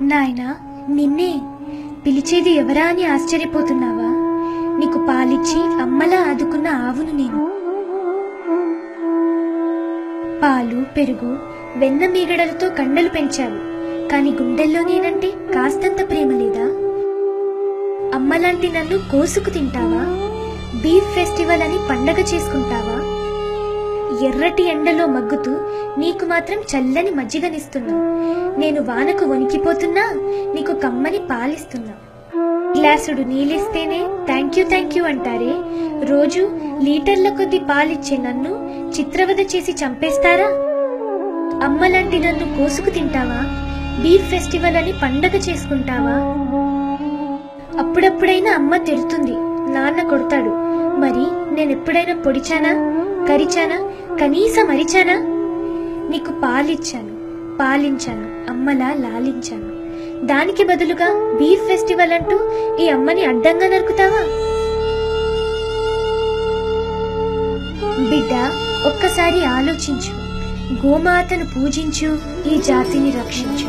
నాయనా, నిన్నే పిలిచేది ఎవరా అని ఆశ్చర్యపోతున్నావా? నీకు పాలిచ్చి అమ్మలా ఆదుకున్న ఆవును నేను. పాలు, పెరుగు, వెన్న మీగడలతో కండలు పెంచావు, కాని గుండెల్లో నేనంటే కాస్తంత ప్రేమ లేదా? అమ్మలాంటి నన్ను కోసుకు తింటావా? బీఫ్ ఫెస్టివల్ అని పండగ చేసుకుంటావా? ఎర్రటి ఎండలో మగ్గుతూ నీకు మాత్రం చల్లని మజ్జిగనిస్తున్నా. నేను వానకు వణికిపోతున్నా, నీకు కమ్మని పాలిస్తున్నా. గ్లాసుడు నీళ్ళిస్తేనే థ్యాంక్ యూ అంటారే, రోజు లీటర్ల కొద్ది పాలిచ్చే నన్ను చిత్రవద చేసి చంపేస్తారా? అమ్మలాంటి నన్ను కోసుకు తింటావా? బీఫ్ ఫెస్టివల్ అని పండగ చేసుకుంటావా? అప్పుడప్పుడైనా అమ్మ తిడుతుంది, నాన్న కొడతాడు. మరి నేనెప్పుడైనా పొడిచానా, కరిచానా, కనీసం అరిచానా? నీకు పాలిచ్చాను, పాలించాను, అమ్మలా లాలించాను. దానికి బదులుగా బీఫ్ ఫెస్టివల్ అంటూ ఈ అమ్మని అడ్డంగా నరుకుతావా? బిడ్డ, ఒక్కసారి ఆలోచించు. గోమాతను పూజించు, ఈ జాతిని రక్షించు.